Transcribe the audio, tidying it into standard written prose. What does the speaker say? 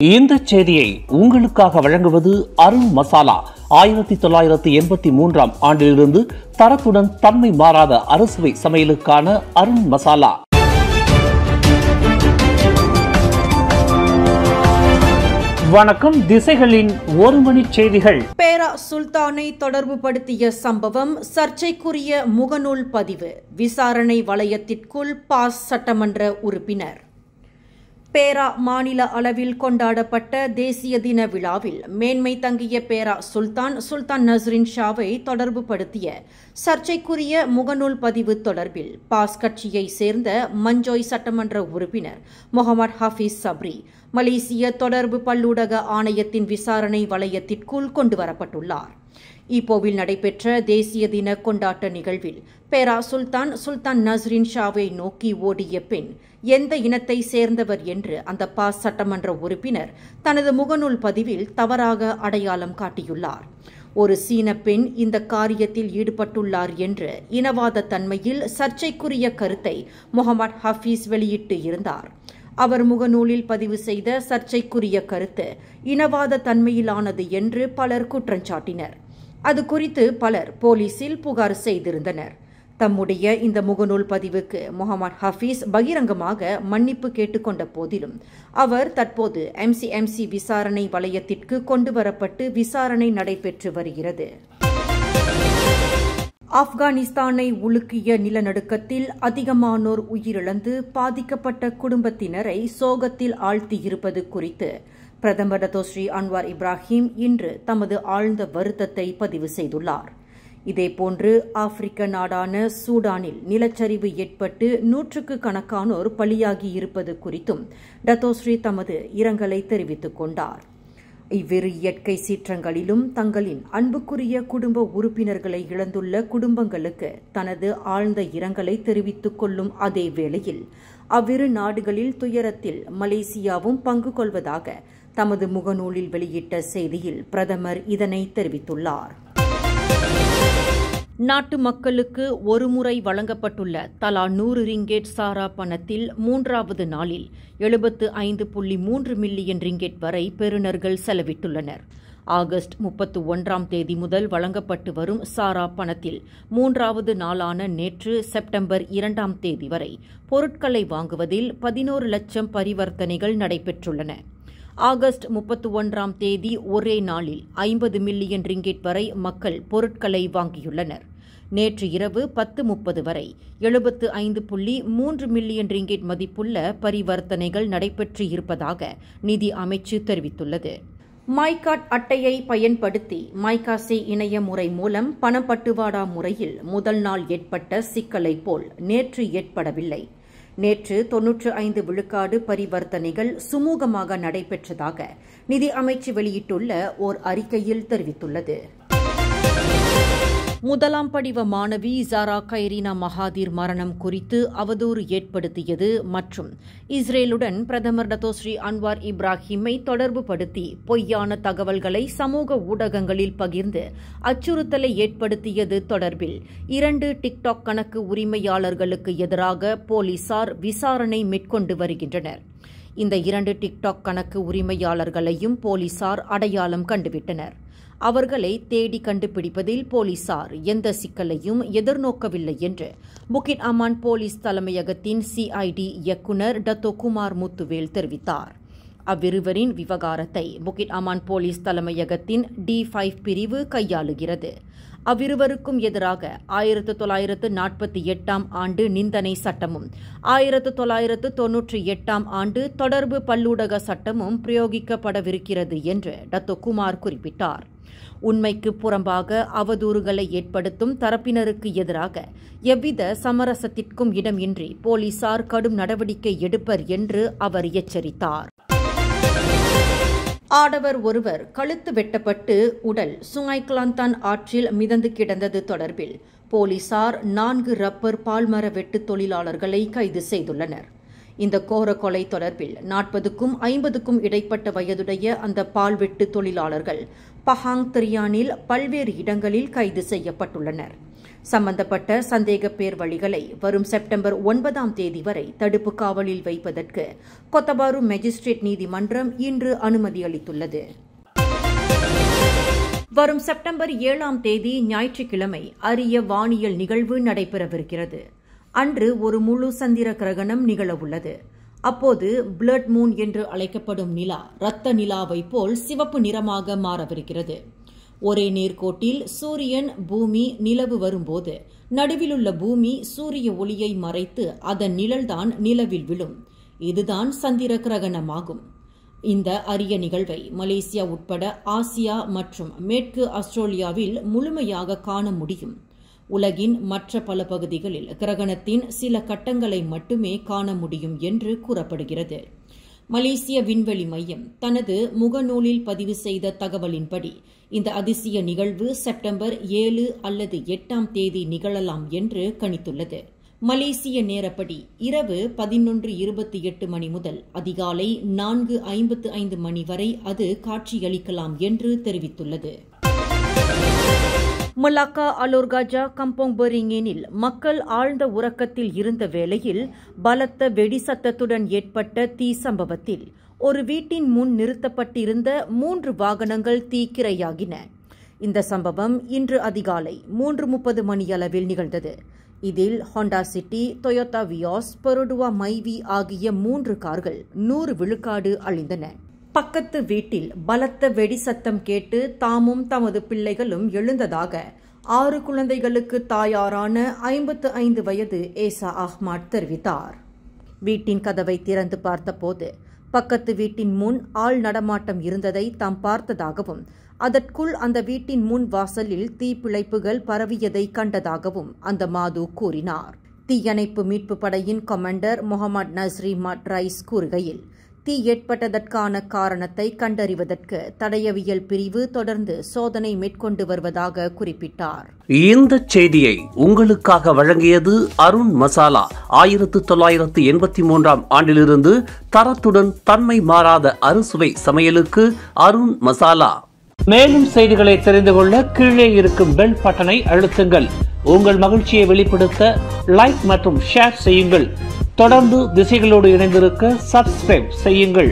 இந்த செய்தியை உங்களுக்காக வழங்குவது அருண் மசாலா. 1983 ஆண்டிலிருந்து தரத்துடன் தன்மை மாறாத அறுசுவை சமையலுக்கான அருண் மசாலா. வணக்கம். திசைகளின் ஒரு மணி செய்திகள். பேரா சுல்தானை தொடர்புபடுத்திய சம்பவம் சர்ச்சைக்குரிய முகநூல் பதிவு. விசாரணை வளையத்திற்குள் பாஸ் சட்டமன்ற உறுப்பினர். பேரா மாநில அளவில் கொண்டாடப்பட்ட தேசிய தின விழாவில் மேன்மை தங்கிய பேரா சுல்தான் நஸ்ரின் ஷாவை தொடர்புபடுத்திய சர்ச்சைக்குரிய முகநூல் பதிவு தொடர்பில் பாஸ் கட்சியை சேர்ந்த மஞ்சோய் சட்டமன்ற உறுப்பினர் முகமது ஹபீஸ் சப்ரி மலேசிய தொடர்பு பல்லூடக ஆணையத்தின் விசாரணை வளையத்திற்குள் கொண்டுவரப்பட்டுள்ளார். ஈப்போவில் நடைபெற்ற தேசிய தின கொண்டாட்ட நிகழ்வில் பேரா சுல்தான் நஸ்ரின் ஷாவை நோக்கி ஓடிய பெண் எந்த இனத்தை சேர்ந்தவர் என்று அந்த பாஸ் சட்டமன்ற உறுப்பினர் தனது முகநூல் பதிவில் தவறாக அடையாளம் காட்டியுள்ளார். ஒரு சீன பெண் இந்த காரியத்தில் ஈடுபட்டுள்ளார் என்று இனவாத தன்மையில் சர்ச்சைக்குரிய கருத்தை முகமது ஹபீஸ் வெளியிட்டு இருந்தார். அவர் முகநூலில் பதிவு செய்த சர்ச்சைக்குரிய கருத்து இனவாத தன்மையிலானது என்று பலர் குற்றஞ்சாட்டினர். அது குறித்து பலர் போலீசில் புகார் செய்திருந்தனர். தம்முடைய இந்த முகநூல் பதிவுக்கு முகமது ஹபீஸ் பகிரங்கமாக மன்னிப்பு கேட்டுக்கொண்ட போதிலும் அவர் தற்போது எம்சி விசாரணை வளையத்திற்கு கொண்டுவரப்பட்டு விசாரணை நடைபெற்று வருகிறது. ஆப்கானிஸ்தானை உலுக்கிய நிலநடுக்கத்தில் அதிகமானோர் உயிரிழந்து பாதிக்கப்பட்ட குடும்பத்தினரை சோகத்தில் ஆழ்த்தியிருப்பது குறித்து பிரதமர் டத்தோஸ்ரீ அன்வார் இப்ராஹிம் இன்று தமது ஆழ்ந்த வருத்தத்தை பதிவு செய்துள்ளார். இதேபோன்று ஆப்பிரிக்க நாடான சூடானில் நிலச்சரிவு ஏற்பட்டு நூற்றுக்கணக்கானோர் பலியாகியிருப்பது குறித்தும் டத்தோஸ்ரீ தமது இரங்கலை தெரிவித்துக் கொண்டார். இவ்விரு இயற்கை சீற்றங்களிலும் தங்களின் அன்புக்குரிய குடும்ப உறுப்பினர்களை இழந்துள்ள குடும்பங்களுக்கு தனது ஆழ்ந்த இரங்கலை தெரிவித்துக் கொள்ளும் அதே வேளையில் அவ்விரு நாடுகளில் துயரத்தில் மலேசியாவும் பங்கு கொள்வதாக தமது முகநூலில் வெளியிட்ட செய்தியில் பிரதமர் இதனை தெரிவித்துள்ளார். நாட்டு மக்களுக்கு ஒருமுறை வழங்கப்பட்டுள்ள தலா 100 ரிங்கெட் சாரா பணத்தில் 3வது நாளில் 75.3 மில்லியன் ரிங்கெட் வரை பெறுநர்கள் செலவிட்டுள்ளனர். ஆகஸ்ட் 31ஆம் தேதி முதல் வழங்கப்பட்டு வரும் சாரா பணத்தில் 3வது நாளான நேற்று செப்டம்பர் 2ஆம் தேதி வரை பொருட்களை வாங்குவதில் 11 லட்சம் பரிவர்த்தனைகள் நடைபெற்றுள்ளன. ஆகஸ்ட் 31ஆம் தேதி ஒரே நாளில் 50 மில்லியன் ரிங்கெட் வரை மக்கள் பொருட்களை வாங்கியுள்ளனர். நேற்று இரவு 10:30 வரை 75.3 மில்லியன் ரிங்கெட் மதிப்புள்ள பரிவர்த்தனைகள் நடைபெற்று இருப்பதாக நிதி அமைச்சு தெரிவித்துள்ளது. மைகாட் அட்டையை பயன்படுத்தி மைகாசே இணைய முறை மூலம் பணப்பட்டுவாடா முறையில் முதல் நாள் ஏற்பட்ட சிக்கலை போல் நேற்று ஏற்படவில்லை. நேற்று 95 விழுக்காடு பரிவர்த்தனைகள் சுமூகமாக நடைபெற்றதாக நிதி அமைச்சு வெளியிட்டுள்ள ஓர் அறிக்கையில் தெரிவித்துள்ளது. முதலாம் படிவ மாணவி ஜாரா கைரினா மகாதீர் மரணம் குறித்து அவதூறு ஏற்படுத்தியது மற்றும் இஸ்ரேலுடன் பிரதமர் டத்தோஸ்ரீ அன்வார் இப்ராஹிமை தொடர்புபடுத்தி பொய்யான தகவல்களை சமூக ஊடகங்களில் பகிர்ந்து அச்சுறுத்தலை ஏற்படுத்தியது தொடர்பில் 2 டிக்டாக் கணக்கு உரிமையாளர்களுக்கு எதிராக போலீசார் விசாரணை மேற்கொண்டு வருகின்றனர். இந்த 2 டிக்டாக் கணக்கு உரிமையாளர்களையும் போலீசார் அடையாளம் கண்டுவிட்டனர். அவர்களை தேடி கண்டுபிடிப்பதில் போலீசார் எந்த சிக்கலையும் எதிர்நோக்கவில்லை என்று புக்கிட் அமான் போலீஸ் தலைமையகத்தின் சிஐடி இயக்குநர் டத்தோ குமார் முத்துவேல் தெரிவித்தார். அவ்விருவரின் விவகாரத்தை புக்கிட் அமான் போலீஸ் தலைமையகத்தின் D5 பிரிவு கையாளுகிறது. அவ்விருவருக்கும் எதிராக 1948ஆம் ஆண்டு நிந்தனை சட்டமும் 1998ஆம் ஆண்டு தொடர்பு பல்லூடக சட்டமும் பிரயோகிக்கப்படவிருக்கிறது என்று டத்தோ குமார் குறிப்பிட்டார். உண்மைக்கு புறம்பாக அவதூறுகளை ஏற்படுத்தும் தரப்பினருக்கு எதிராக எவ்வித சமரசத்திற்கும் இடமின்றி போலீசார் கடும் நடவடிக்கை எடுப்பர் என்று அவர் எச்சரித்தார். ஆடவர் ஒருவர் கழுத்து வெட்டப்பட்டு உடல் சுங்காய் கிளாந்தான் ஆற்றில் மிதந்து கிடந்தது தொடர்பில் போலீசார் 4 ரப்பர் பால்மர வெட்டு தொழிலாளர்களை கைது செய்துள்ளனர். இந்த கோர கொலை தொடர்பில் 40க்கும் 50க்கும் இடைப்பட்ட வயதுடைய அந்த பால்வெட்டு தொழிலாளர்கள் பஹாங் திரியானில் பல்வேறு இடங்களில் கைது செய்யப்பட்டுள்ளனர். சம்பந்தப்பட்ட சந்தேக பேர்வழிகளை வரும் செப்டம்பர் 9ஆம் தேதி வரை தடுப்பு காவலில் வைப்பதற்கு கொத்தபாரு மேஜிஸ்ட்ரேட் நீதிமன்றம் இன்று அனுமதி அளித்துள்ளது. வரும் செப்டம்பர் 7ஆம் தேதி ஞாயிற்றுக்கிழமை அரிய வானியல் நிகழ்வு நடைபெறவிருக்கிறது. அன்று ஒரு முழு சந்திர கிரகணம் நிகழவுள்ளது. அப்போது பிளட் மூன் என்று அழைக்கப்படும் நிலா இரத்த நிலாவை போல் சிவப்பு நிறமாக மாறவிருக்கிறது. ஒரே நேர்கோட்டில் சூரியன், பூமி, நிலவு வரும்போது நடுவிலுள்ள பூமி சூரிய ஒளியை மறைத்து அதன் நிழல்தான் நிலவில் விழும். இதுதான் சந்திர கிரகணமாகும். இந்த அரிய நிகழ்வை மலேசியா உட்பட ஆசியா மற்றும் மேற்கு ஆஸ்திரேலியாவில் முழுமையாக காண முடியும். உலகின் மற்ற பல பகுதிகளில் கிரகணத்தின் சில கட்டங்களை மட்டுமே காண முடியும் என்று கூறப்படுகிறது. மலேசிய விண்வெளி மையம் தனது முகநூலில் பதிவு செய்த தகவலின்படி இந்த அதிசய நிகழ்வு செப்டம்பர் 7 அல்லது 8ஆம் தேதி நிகழலாம் என்று கணித்துள்ளது. மலேசிய நேரப்படி இரவு 11:28 மணி முதல் அதிகாலை 4:55 மணி வரை அது காட்சியளிக்கலாம் என்று தெரிவித்துள்ளது. மலாக்கா அலோர்காஜா கம்போங் பெரிங்கேனில் மக்கள் ஆழ்ந்த உறக்கத்தில் இருந்த வேளையில் பலத்த வெடி சத்தத்துடன் ஏற்பட்ட தீ சம்பவத்தில் ஒரு வீட்டின் முன் நிறுத்தப்பட்டிருந்த 3 வாகனங்கள் தீக்கிரையாகின. இந்த சம்பவம் இன்று அதிகாலை 3:30 மணியளவில் நிகழ்ந்தது. இதில் ஹோண்டா சிட்டி, டொயோட்டா வியாஸ், பெரோடுவா மைவி ஆகிய 3 கார்கள் 100 விழுக்காடு அழிந்தன. பக்கத்து வீட்டில் பலத்த வெடி சத்தம் கேட்டு தாமும் தமது பிள்ளைகளும் எழுந்ததாக 6 குழந்தைகளுக்கு தாயாரான 55 வயது ஏசா அஹ்மத் தெரிவித்தார். வீட்டின் கதவை திறந்து பார்த்தபோது பக்கத்து வீட்டின் முன் ஆள் நடமாட்டம் இருந்ததை தாம் பார்த்ததாகவும் அதற்குள் அந்த வீட்டின் முன் வாசலில் தீப்பிழைப்புகள் பரவியதை கண்டதாகவும் அந்த மாது கூறினார். தீயணைப்பு மீட்பு படையின் கமாண்டர் முகமது நஸ்ரி மட்ரைஸ் கூறுகையில், தீ ஏற்பட்டதற்கான காரணத்தை கண்டறிவதற்கு தடயவியல் பிரிவு தொடர்ந்து சோதனை மேற்கொண்டு வருவதாக குறிப்பிட்டார். இந்த செய்தியை உங்களுக்காக வழங்கியது அருண் மசாலா. 1983ஆம் ஆண்டிலிருந்து தரத்துடன் தன்மை மாறாத அறுசுவை சமையலுக்கு அருண் மசாலா. மேலும் செய்திகளை தெரிந்து கொள்ள கீழே இருக்கும் பெல் பட்டனை அழுத்துங்கள். உங்கள் மகிழ்ச்சியை வெளிப்படுத்த லைக் மற்றும் ஷேர் செய்யுங்கள். தொடர்ந்து திசைகளோடு இணைந்திருக்க சப்ஸ்கிரைப் செய்யுங்கள்.